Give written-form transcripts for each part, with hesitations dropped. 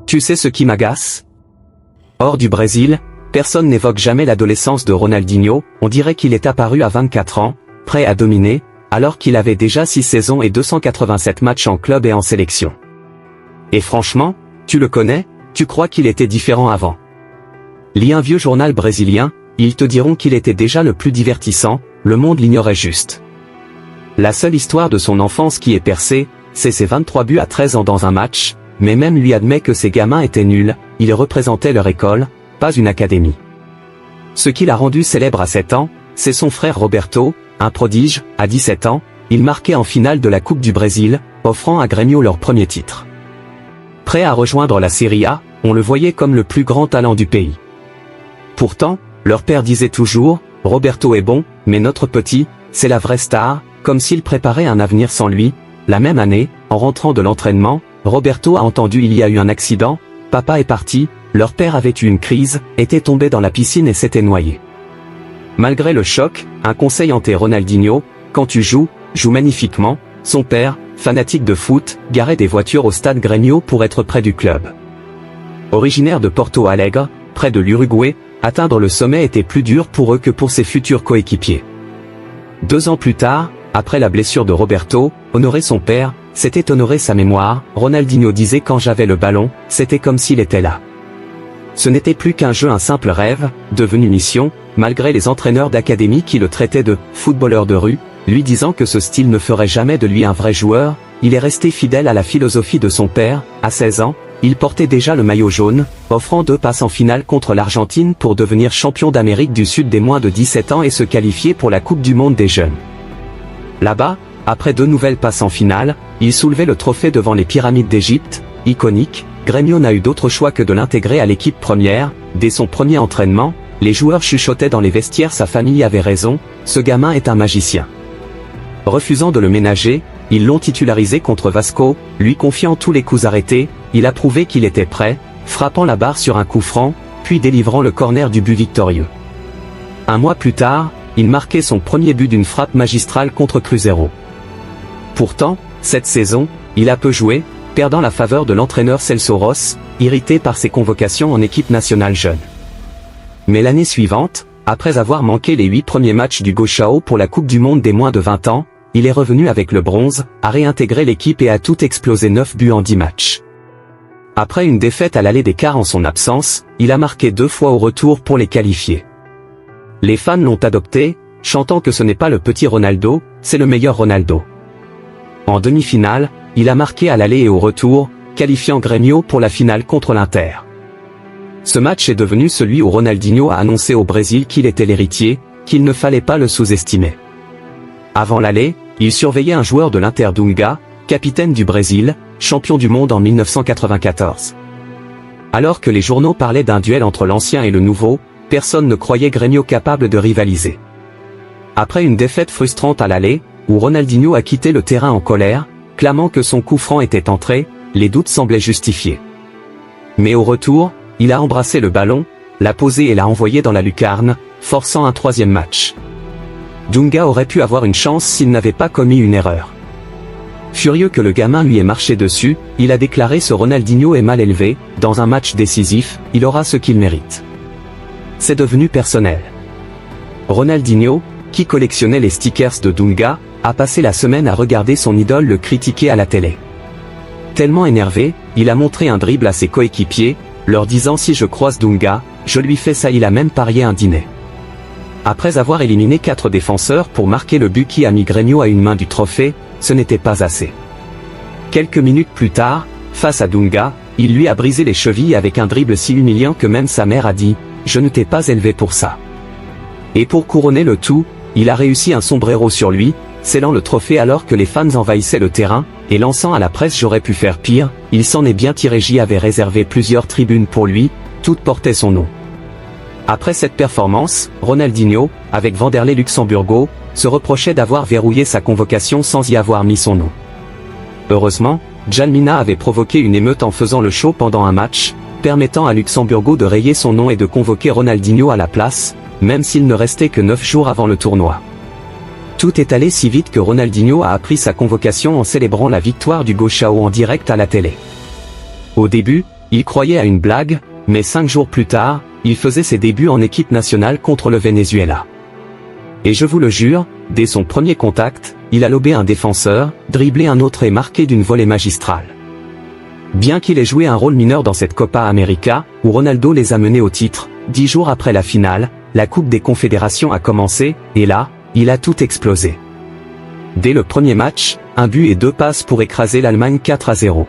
Tu sais ce qui m'agace? Hors du Brésil, personne n'évoque jamais l'adolescence de Ronaldinho, on dirait qu'il est apparu à 24 ans, prêt à dominer, alors qu'il avait déjà 6 saisons et 287 matchs en club et en sélection. Et franchement, tu le connais, tu crois qu'il était différent avant? Lis un vieux journal brésilien, ils te diront qu'il était déjà le plus divertissant, le monde l'ignorait juste. La seule histoire de son enfance qui est percée, c'est ses 23 buts à 13 ans dans un match, mais même lui admet que ces gamins étaient nuls, ils représentaient leur école, pas une académie. Ce qui l'a rendu célèbre à 7 ans, c'est son frère Roberto, un prodige, à 17 ans, il marquait en finale de la Coupe du Brésil, offrant à Grêmio leur premier titre. Prêt à rejoindre la Serie A, on le voyait comme le plus grand talent du pays. Pourtant, leur père disait toujours, Roberto est bon, mais notre petit, c'est la vraie star, comme s'il préparait un avenir sans lui. La même année, en rentrant de l'entraînement, Roberto a entendu il y a eu un accident, papa est parti, leur père avait eu une crise, était tombé dans la piscine et s'était noyé. Malgré le choc, un conseil hantait Ronaldinho, quand tu joues, joue magnifiquement. Son père, fanatique de foot, garait des voitures au stade Grêmio pour être près du club. Originaire de Porto Alegre, près de l'Uruguay, atteindre le sommet était plus dur pour eux que pour ses futurs coéquipiers. 2 ans plus tard, après la blessure de Roberto, honorer son père, c'était honorer sa mémoire. Ronaldinho disait quand j'avais le ballon, c'était comme s'il était là. Ce n'était plus qu'un jeu, un simple rêve, devenu mission, malgré les entraîneurs d'académie qui le traitaient de « footballeur de rue », lui disant que ce style ne ferait jamais de lui un vrai joueur, il est resté fidèle à la philosophie de son père. À 16 ans, il portait déjà le maillot jaune, offrant 2 passes en finale contre l'Argentine pour devenir champion d'Amérique du Sud des moins de 17 ans et se qualifier pour la Coupe du Monde des jeunes. Là-bas, après 2 nouvelles passes en finale, il soulevait le trophée devant les pyramides d'Égypte, iconique. Grêmio n'a eu d'autre choix que de l'intégrer à l'équipe première. Dès son premier entraînement, les joueurs chuchotaient dans les vestiaires, sa famille avait raison, ce gamin est un magicien. Refusant de le ménager, ils l'ont titularisé contre Vasco, lui confiant tous les coups arrêtés, il a prouvé qu'il était prêt, frappant la barre sur un coup franc, puis délivrant le corner du but victorieux. 1 mois plus tard, il marquait son premier but d'une frappe magistrale contre Cruzeiro. Pourtant, cette saison, il a peu joué, perdant la faveur de l'entraîneur Celso Ross, irrité par ses convocations en équipe nationale jeune. Mais l'année suivante, après avoir manqué les 8 premiers matchs du Gauchão pour la Coupe du Monde des moins de 20 ans, il est revenu avec le bronze, a réintégré l'équipe et a tout explosé 9 buts en 10 matchs. Après une défaite à l'aller des quarts en son absence, il a marqué 2 fois au retour pour les qualifier. Les fans l'ont adopté, chantant que ce n'est pas le petit Ronaldo, c'est le meilleur Ronaldo. En demi-finale, il a marqué à l'aller et au retour, qualifiant Grêmio pour la finale contre l'Inter. Ce match est devenu celui où Ronaldinho a annoncé au Brésil qu'il était l'héritier, qu'il ne fallait pas le sous-estimer. Avant l'aller, il surveillait un joueur de l'Inter Dunga, capitaine du Brésil, champion du monde en 1994. Alors que les journaux parlaient d'un duel entre l'ancien et le nouveau, personne ne croyait Grêmio capable de rivaliser. Après une défaite frustrante à l'aller, où Ronaldinho a quitté le terrain en colère, clamant que son coup franc était entré, les doutes semblaient justifiés. Mais au retour, il a embrassé le ballon, l'a posé et l'a envoyé dans la lucarne, forçant un 3e match. Dunga aurait pu avoir une chance s'il n'avait pas commis une erreur. Furieux que le gamin lui ait marché dessus, il a déclaré ce Ronaldinho est mal élevé, dans un match décisif, il aura ce qu'il mérite. C'est devenu personnel. Ronaldinho, qui collectionnait les stickers de Dunga, a passé la semaine à regarder son idole le critiquer à la télé. Tellement énervé, il a montré un dribble à ses coéquipiers, leur disant si je croise Dunga, je lui fais ça. Il a même parié un dîner. Après avoir éliminé 4 défenseurs pour marquer le but qui a mis Grêmio à une main du trophée, ce n'était pas assez. Quelques minutes plus tard, face à Dunga, il lui a brisé les chevilles avec un dribble si humiliant que même sa mère a dit « Je ne t'ai pas élevé pour ça ». Et pour couronner le tout, il a réussi un sombrero sur lui, scellant le trophée alors que les fans envahissaient le terrain, et lançant à la presse j'aurais pu faire pire, il s'en est bien tiré. J avait réservé plusieurs tribunes pour lui, toutes portaient son nom. Après cette performance, Ronaldinho, avec Vanderlei Luxemburgo, se reprochait d'avoir verrouillé sa convocation sans y avoir mis son nom. Heureusement, Djalmina avait provoqué une émeute en faisant le show pendant un match, permettant à Luxemburgo de rayer son nom et de convoquer Ronaldinho à la place, même s'il ne restait que 9 jours avant le tournoi. Tout est allé si vite que Ronaldinho a appris sa convocation en célébrant la victoire du Gauchão en direct à la télé. Au début, il croyait à une blague, mais 5 jours plus tard, il faisait ses débuts en équipe nationale contre le Venezuela. Et je vous le jure, dès son premier contact, il a lobé un défenseur, dribblé un autre et marqué d'une volée magistrale. Bien qu'il ait joué un rôle mineur dans cette Copa América, où Ronaldo les a menés au titre, 10 jours après la finale, la Coupe des Confédérations a commencé, et là, il a tout explosé. Dès le premier match, un but et 2 passes pour écraser l'Allemagne 4-0.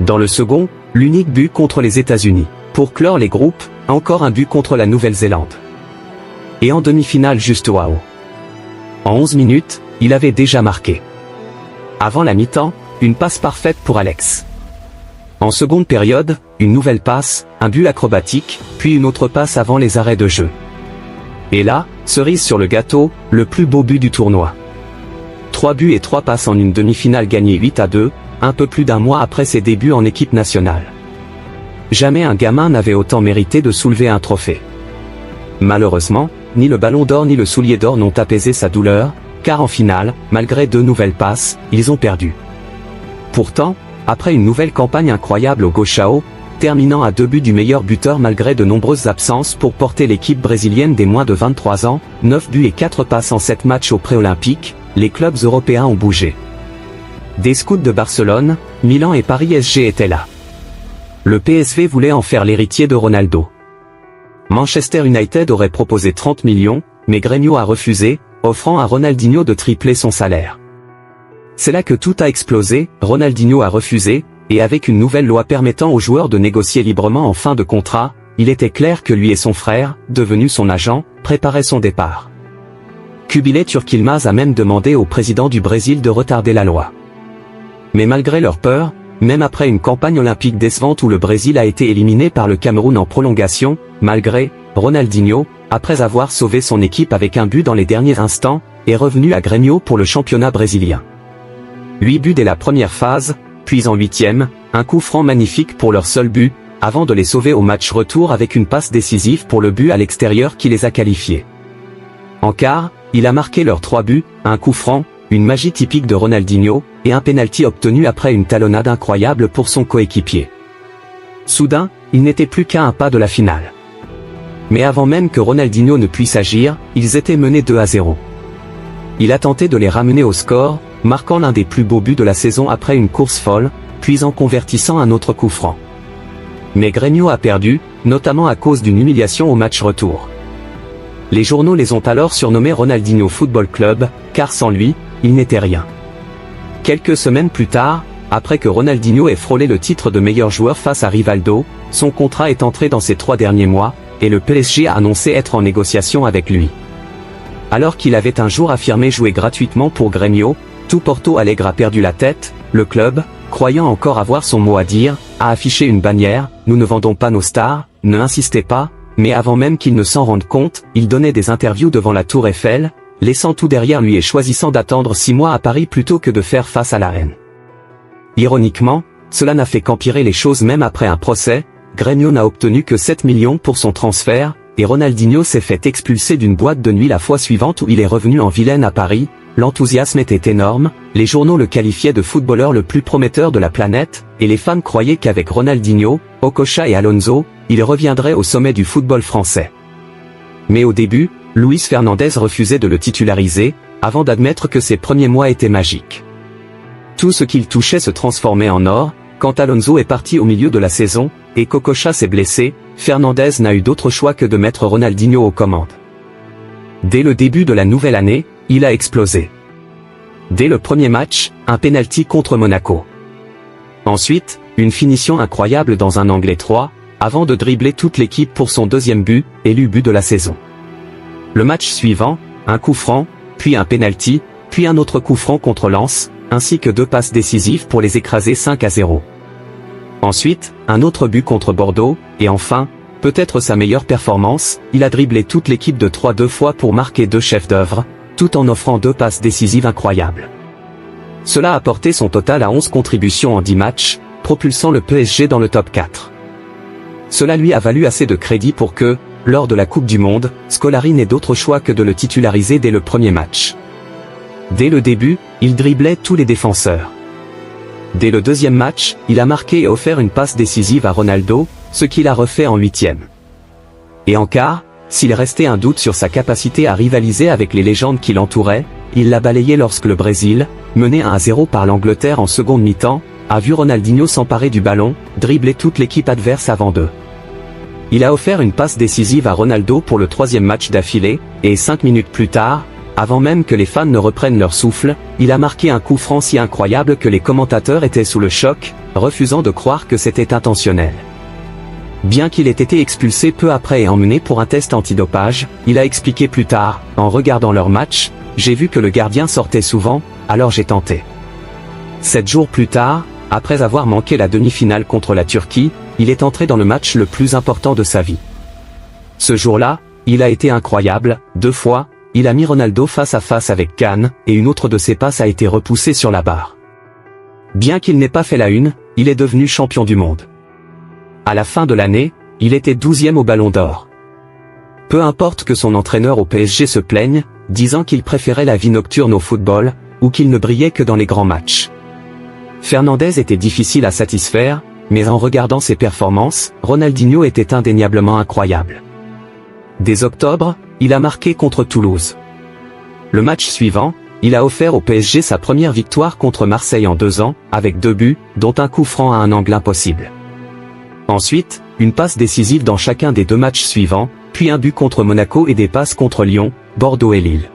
Dans le second, l'unique but contre les États-Unis. Pour clore les groupes, encore un but contre la Nouvelle-Zélande. Et en demi-finale juste waouh. En 11 minutes, il avait déjà marqué. Avant la mi-temps, une passe parfaite pour Alex. En seconde période, une nouvelle passe, un but acrobatique, puis une autre passe avant les arrêts de jeu. Et là, cerise sur le gâteau, le plus beau but du tournoi. 3 buts et 3 passes en une demi-finale gagnée 8-2, un peu plus d'un mois après ses débuts en équipe nationale. Jamais un gamin n'avait autant mérité de soulever un trophée. Malheureusement, ni le ballon d'or ni le soulier d'or n'ont apaisé sa douleur, car en finale, malgré 2 nouvelles passes, ils ont perdu. Pourtant, après une nouvelle campagne incroyable au Gauchao, terminant à 2 buts du meilleur buteur malgré de nombreuses absences pour porter l'équipe brésilienne des moins de 23 ans, 9 buts et 4 passes en 7 matchs au pré-olympique, les clubs européens ont bougé. Des scouts de Barcelone, Milan et Paris SG étaient là. Le PSV voulait en faire l'héritier de Ronaldo. Manchester United aurait proposé 30 millions, mais Grêmio a refusé, offrant à Ronaldinho de tripler son salaire. C'est là que tout a explosé, Ronaldinho a refusé, et avec une nouvelle loi permettant aux joueurs de négocier librement en fin de contrat, il était clair que lui et son frère, devenu son agent, préparaient son départ. Kubilay Turquilmaz a même demandé au président du Brésil de retarder la loi. Mais malgré leur peur, même après une campagne olympique décevante où le Brésil a été éliminé par le Cameroun en prolongation, malgré, Ronaldinho, après avoir sauvé son équipe avec un but dans les derniers instants, est revenu à Grêmio pour le championnat brésilien. 8 buts dès la première phase, puis en 8e, un coup franc magnifique pour leur seul but, avant de les sauver au match retour avec une passe décisive pour le but à l'extérieur qui les a qualifiés. En quart, il a marqué leurs 3 buts, un coup franc, une magie typique de Ronaldinho, et un pénalty obtenu après une talonnade incroyable pour son coéquipier. Soudain, il n'était plus qu'à un pas de la finale. Mais avant même que Ronaldinho ne puisse agir, ils étaient menés 2-0. Il a tenté de les ramener au score, marquant l'un des plus beaux buts de la saison après une course folle, puis en convertissant un autre coup franc. Mais Grêmio a perdu, notamment à cause d'une humiliation au match retour. Les journaux les ont alors surnommés Ronaldinho Football Club, car sans lui, il n'était rien. Quelques semaines plus tard, après que Ronaldinho ait frôlé le titre de meilleur joueur face à Rivaldo, son contrat est entré dans ses 3 derniers mois, et le PSG a annoncé être en négociation avec lui. Alors qu'il avait un jour affirmé jouer gratuitement pour Grêmio, tout Porto Alegre a perdu la tête, le club, croyant encore avoir son mot à dire, a affiché une bannière, « Nous ne vendons pas nos stars, ne insistez pas », mais avant même qu'il ne s'en rende compte, il donnait des interviews devant la Tour Eiffel, laissant tout derrière lui et choisissant d'attendre 6 mois à Paris plutôt que de faire face à la reine. Ironiquement, cela n'a fait qu'empirer les choses même après un procès, Grêmio n'a obtenu que 7 millions pour son transfert, et Ronaldinho s'est fait expulser d'une boîte de nuit la fois suivante où il est revenu en Vilaine à Paris. L'enthousiasme était énorme, les journaux le qualifiaient de footballeur le plus prometteur de la planète, et les fans croyaient qu'avec Ronaldinho, Okocha et Alonso, il reviendrait au sommet du football français. Mais au début, Luis Fernandez refusait de le titulariser, avant d'admettre que ses premiers mois étaient magiques. Tout ce qu'il touchait se transformait en or, quand Alonso est parti au milieu de la saison, et qu'Okocha s'est blessé, Fernandez n'a eu d'autre choix que de mettre Ronaldinho aux commandes. Dès le début de la nouvelle année, il a explosé. Dès le premier match, un pénalty contre Monaco. Ensuite, une finition incroyable dans un angle étroit, avant de dribbler toute l'équipe pour son deuxième but, élu but de la saison. Le match suivant, un coup franc, puis un pénalty, puis un autre coup franc contre Lens, ainsi que 2 passes décisives pour les écraser 5-0. Ensuite, un autre but contre Bordeaux, et enfin, peut-être sa meilleure performance, il a dribblé toute l'équipe de 3 fois pour marquer 2 chefs-d'œuvre, tout en offrant 2 passes décisives incroyables. Cela a porté son total à 11 contributions en 10 matchs, propulsant le PSG dans le top 4. Cela lui a valu assez de crédit pour que, lors de la Coupe du Monde, Scolari n'ait d'autre choix que de le titulariser dès le premier match. Dès le début, il driblait tous les défenseurs. Dès le deuxième match, il a marqué et offert une passe décisive à Ronaldo, ce qu'il a refait en huitième. Et en quart, s'il restait un doute sur sa capacité à rivaliser avec les légendes qui l'entouraient, il l'a balayé lorsque le Brésil, mené 1-0 par l'Angleterre en seconde mi-temps, a vu Ronaldinho s'emparer du ballon, dribbler toute l'équipe adverse avant d'eux. Il a offert une passe décisive à Ronaldo pour le troisième match d'affilée, et 5 minutes plus tard, avant même que les fans ne reprennent leur souffle, il a marqué un coup franc si incroyable que les commentateurs étaient sous le choc, refusant de croire que c'était intentionnel. Bien qu'il ait été expulsé peu après et emmené pour un test antidopage, il a expliqué plus tard, en regardant leur match, j'ai vu que le gardien sortait souvent, alors j'ai tenté. 7 jours plus tard, après avoir manqué la demi-finale contre la Turquie, il est entré dans le match le plus important de sa vie. Ce jour-là, il a été incroyable, 2 fois, il a mis Ronaldo face à face avec Kane, et une autre de ses passes a été repoussée sur la barre. Bien qu'il n'ait pas fait la une, il est devenu champion du monde. À la fin de l'année, il était 12e au Ballon d'Or. Peu importe que son entraîneur au PSG se plaigne, disant qu'il préférait la vie nocturne au football, ou qu'il ne brillait que dans les grands matchs. Fernandez était difficile à satisfaire, mais en regardant ses performances, Ronaldinho était indéniablement incroyable. Dès octobre, il a marqué contre Toulouse. Le match suivant, il a offert au PSG sa première victoire contre Marseille en 2 ans, avec 2 buts, dont un coup franc à un angle impossible. Ensuite, une passe décisive dans chacun des 2 matchs suivants, puis un but contre Monaco et des passes contre Lyon, Bordeaux et Lille.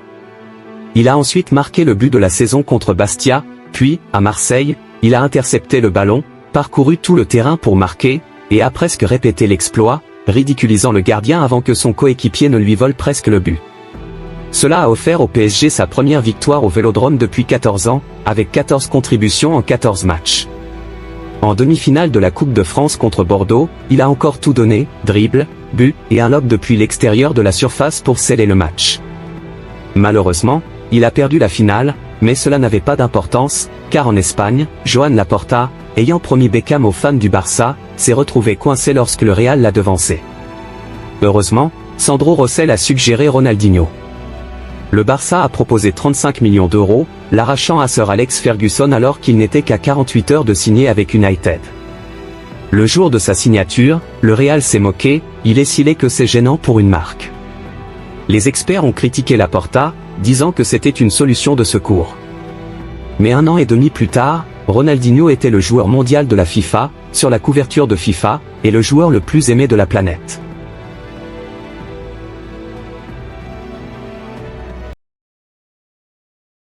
Il a ensuite marqué le but de la saison contre Bastia, puis, à Marseille, il a intercepté le ballon, parcouru tout le terrain pour marquer, et a presque répété l'exploit, ridiculisant le gardien avant que son coéquipier ne lui vole presque le but. Cela a offert au PSG sa première victoire au Vélodrome depuis 14 ans, avec 14 contributions en 14 matchs. En demi-finale de la Coupe de France contre Bordeaux, il a encore tout donné, dribble, but, et un lob depuis l'extérieur de la surface pour sceller le match. Malheureusement, il a perdu la finale, mais cela n'avait pas d'importance, car en Espagne, Joan Laporta, ayant promis Beckham aux fans du Barça, s'est retrouvé coincé lorsque le Real l'a devancé. Heureusement, Sandro Rosell a suggéré Ronaldinho. Le Barça a proposé 35 millions d'euros, l'arrachant à Sir Alex Ferguson alors qu'il n'était qu'à 48 heures de signer avec United. Le jour de sa signature, le Real s'est moqué, il estimait que c'est gênant pour une marque. Les experts ont critiqué Laporta, disant que c'était une solution de secours. Mais 1 an et demi plus tard, Ronaldinho était le joueur mondial de la FIFA, sur la couverture de FIFA, et le joueur le plus aimé de la planète.